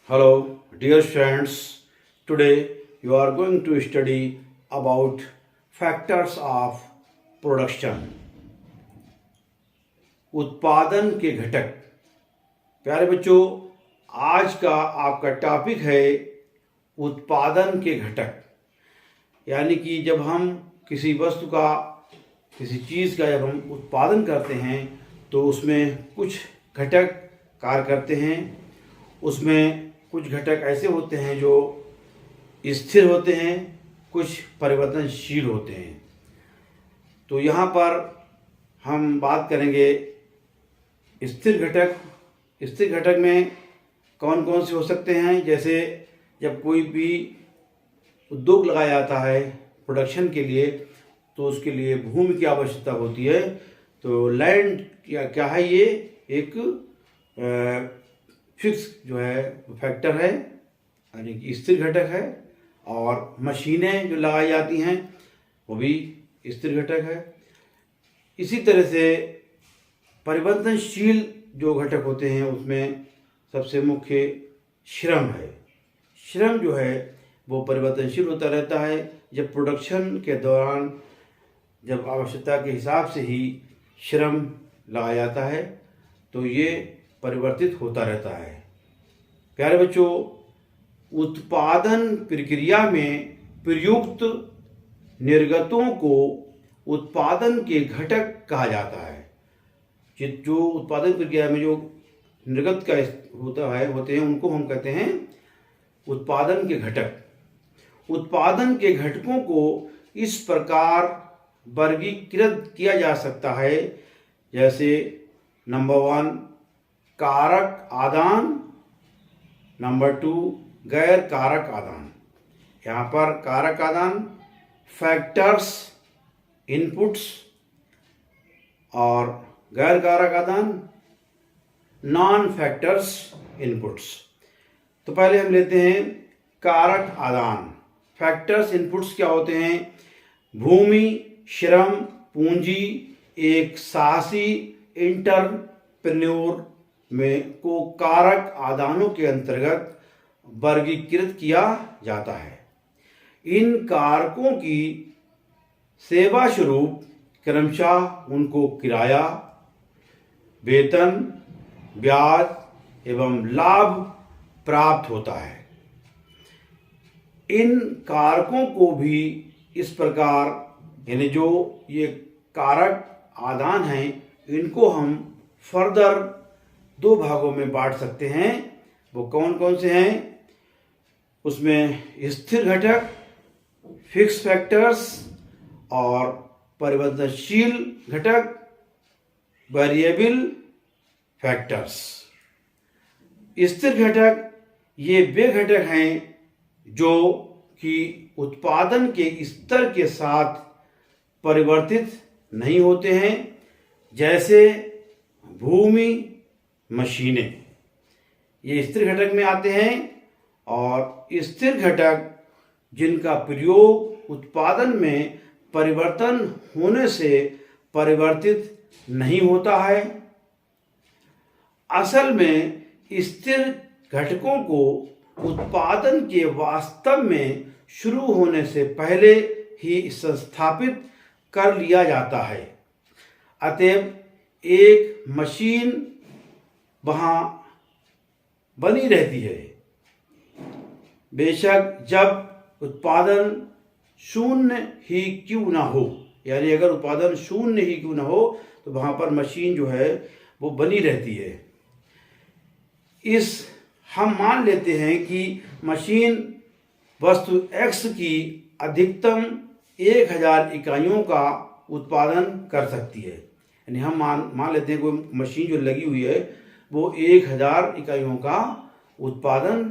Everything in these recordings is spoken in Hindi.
Hello, dear friends. Today you are going to study about factors of production. उत्पादन के घटक। प्यारे बच्चों, आज का आपका टॉपिक है उत्पादन के घटक। यानी कि जब हम किसी वस्तु का, किसी चीज़ का जब हम उत्पादन करते हैं तो उसमें कुछ घटक कार्य करते हैं। उसमें कुछ घटक ऐसे होते हैं जो स्थिर होते हैं, कुछ परिवर्तनशील होते हैं। तो यहाँ पर हम बात करेंगे स्थिर घटक। स्थिर घटक में कौन कौन से हो सकते हैं? जैसे जब कोई भी उद्योग लगाया जाता है प्रोडक्शन के लिए, तो उसके लिए भूमि की आवश्यकता होती है। तो लैंड क्या है? ये एक फिक्स जो है फैक्टर है, यानी कि स्थिर घटक है। और मशीनें जो लगाई जाती हैं वो भी स्थिर घटक है। इसी तरह से परिवर्तनशील जो घटक होते हैं उसमें सबसे मुख्य श्रम है। श्रम जो है वो परिवर्तनशील होता रहता है। जब प्रोडक्शन के दौरान जब आवश्यकता के हिसाब से ही श्रम लगाया जाता है तो ये परिवर्तित होता रहता है। प्यारे बच्चों, उत्पादन प्रक्रिया में प्रयुक्त निर्गतों को उत्पादन के घटक कहा जाता है। जो उत्पादन प्रक्रिया में जो निर्गत का होते हैं उनको हम कहते हैं उत्पादन के घटक। उत्पादन के घटकों को इस प्रकार वर्गीकृत किया जा सकता है, जैसे नंबर 1 कारक आदान, नंबर 2 गैर कारक आदान। यहाँ पर कारक आदान फैक्टर्स इनपुट्स और गैर कारक आदान नॉन फैक्टर्स इनपुट्स। तो पहले हम लेते हैं कारक आदान। फैक्टर्स इनपुट्स क्या होते हैं? भूमि, श्रम, पूंजी एक साहसी इंटरप्रेन्योर में को कारक आदानों के अंतर्गत वर्गीकृत किया जाता है। इन कारकों की सेवा स्वरूप क्रमशः उनको किराया, वेतन, ब्याज एवं लाभ प्राप्त होता है। इन कारकों को भी इस प्रकार, यानी जो ये कारक आदान हैं, इनको हम फर्दर 2 भागों में बांट सकते हैं। वो कौन कौन से हैं? उसमें स्थिर घटक फिक्स फैक्टर्स और परिवर्तनशील घटक वेरिएबल फैक्टर्स। स्थिर घटक ये वे घटक हैं जो कि उत्पादन के स्तर के साथ परिवर्तित नहीं होते हैं, जैसे भूमि, मशीनें, ये स्थिर घटक में आते हैं। और स्थिर घटक जिनका प्रयोग उत्पादन में परिवर्तन होने से परिवर्तित नहीं होता है। असल में स्थिर घटकों को उत्पादन के वास्तव में शुरू होने से पहले ही संस्थापित कर लिया जाता है। अतएव एक मशीन वहाँ बनी रहती है, बेशक जब उत्पादन शून्य ही क्यों ना हो। यानी अगर उत्पादन शून्य ही क्यों ना हो तो वहाँ पर मशीन जो है वो बनी रहती है। हम मान लेते हैं कि मशीन वस्तु X की अधिकतम 1000 इकाइयों का उत्पादन कर सकती है। यानी हम मान लेते हैं कोई मशीन जो लगी हुई है वो 1000 इकाइयों का उत्पादन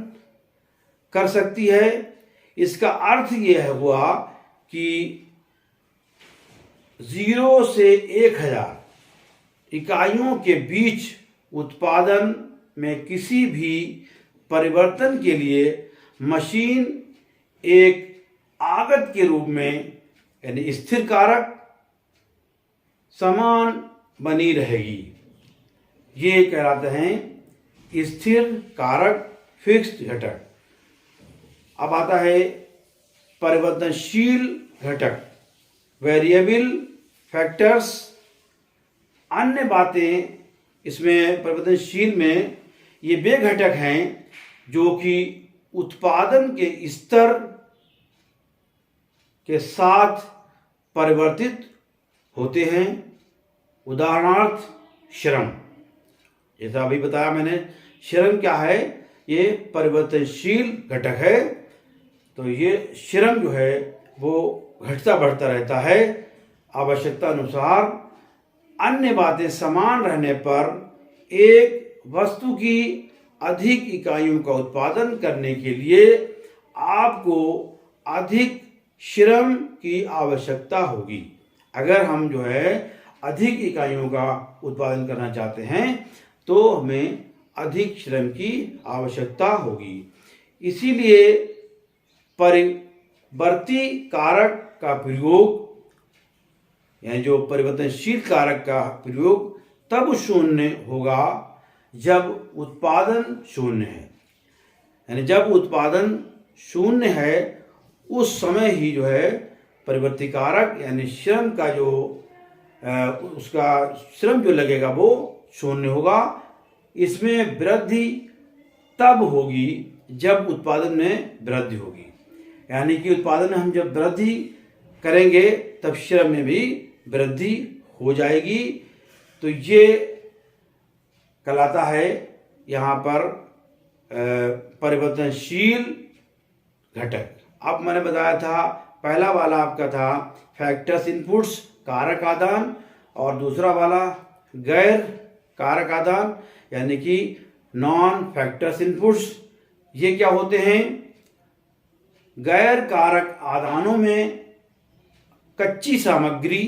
कर सकती है। इसका अर्थ यह हुआ कि 0 से 1000 इकाइयों के बीच उत्पादन में किसी भी परिवर्तन के लिए मशीन एक आगत के रूप में, यानी स्थिर कारक, समान बनी रहेगी। ये कहलाते हैं स्थिर कारक फिक्स्ड घटक। अब आता है परिवर्तनशील घटक, वेरिएबल फैक्टर्स। अन्य बातें इसमें परिवर्तनशील में ये वे घटक हैं जो कि उत्पादन के स्तर के साथ परिवर्तित होते हैं। उदाहरणार्थ श्रम, जैसा अभी बताया मैंने, श्रम क्या है, ये परिवर्तनशील घटक है। तो ये श्रम जो है वो घटता बढ़ता रहता है आवश्यकता अनुसार। अन्य बातें समान रहने पर एक वस्तु की अधिक इकाइयों का उत्पादन करने के लिए आपको अधिक श्रम की आवश्यकता होगी। अगर हम जो है अधिक इकाइयों का उत्पादन करना चाहते हैं तो हमें अधिक श्रम की आवश्यकता होगी। इसीलिए परिवर्ती कारक का प्रयोग, यानी जो परिवर्तनशील कारक का प्रयोग तब शून्य होगा जब उत्पादन शून्य है। यानी जब उत्पादन शून्य है उस समय ही जो है परिवर्ती कारक यानी श्रम का जो उसका श्रम जो लगेगा वो शून्य होगा। इसमें वृद्धि तब होगी जब उत्पादन में वृद्धि होगी। यानी कि उत्पादन में हम जब वृद्धि करेंगे तब श्रम में भी वृद्धि हो जाएगी। तो ये कहलाता है यहाँ पर परिवर्तनशील घटक। अब मैंने बताया था पहला वाला आपका था फैक्टर्स इनपुट्स, कारक आदान, और दूसरा वाला गैर कारक आदान यानी कि नॉन फैक्टर्स इनपुट्स। ये क्या होते हैं? गैर कारक आदानों में कच्ची सामग्री,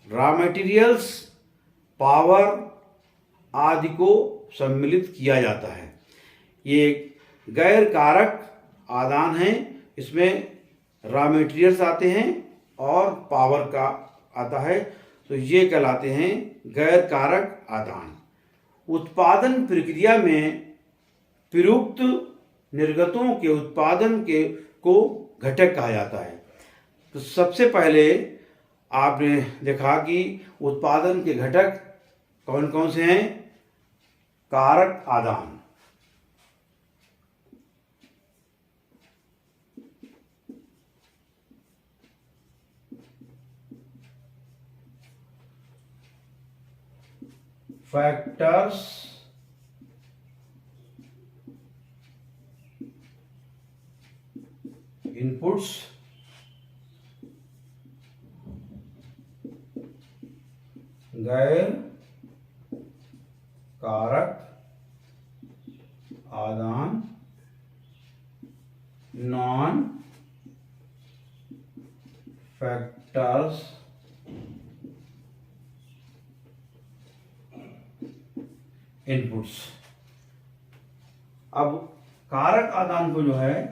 रॉ मटेरियल्स, पावर आदि को सम्मिलित किया जाता है। ये गैर कारक आदान हैं, इसमें रॉ मटेरियल्स आते हैं और पावर का आता है, तो ये कहलाते हैं गैर कारक आदान। उत्पादन प्रक्रिया में प्रयुक्त निर्गतों के उत्पादन के को घटक कहा जाता है। तो सबसे पहले आपने देखा कि उत्पादन के घटक कौन कौन से हैं? कारक आदान, फैक्टर्स इनपुट्स, गैर कारक आदान, नॉन फैक्टर्स इनपुट्स। अब कारक आदान को जो है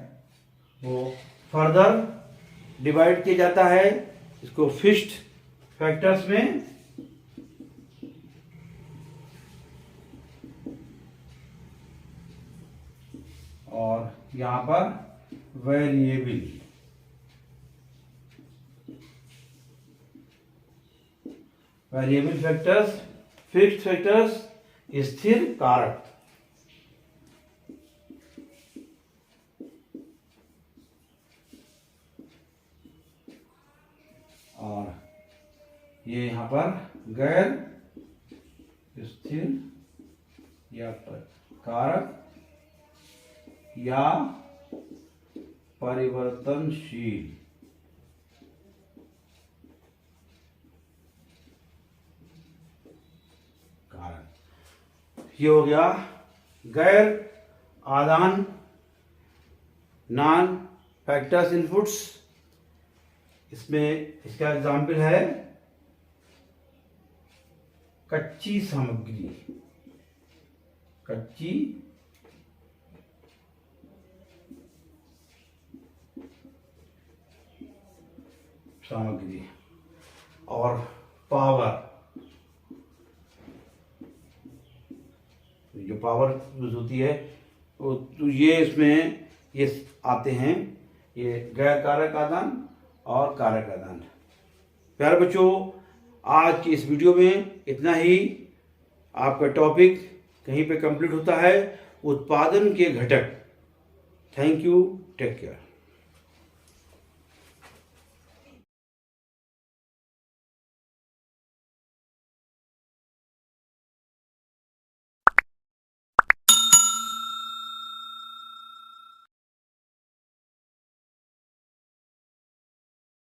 वो फर्दर डिवाइड किया जाता है इसको फिक्स्ड फैक्टर्स में, और यहां पर वेरिएबल फैक्टर्स, फिक्स्ड फैक्टर्स, स्थिर कारक। और ये यहां पर गैर स्थिर या कारक या परिवर्तनशील कारक। ये हो गया गैर आदान, नॉन फैक्टर्स इनपुट्स। इसमें इसका एग्जाम्पल है कच्ची सामग्री, कच्ची सामग्री, और पावर, जो पावर यूज होती है तो ये इसमें ये आते हैं, ये गैर कारक आदान और कारक आदान। प्यारे बच्चों, आज की इस वीडियो में इतना ही। आपका टॉपिक कहीं पे कंप्लीट होता है, उत्पादन के घटक। Thank you, take care.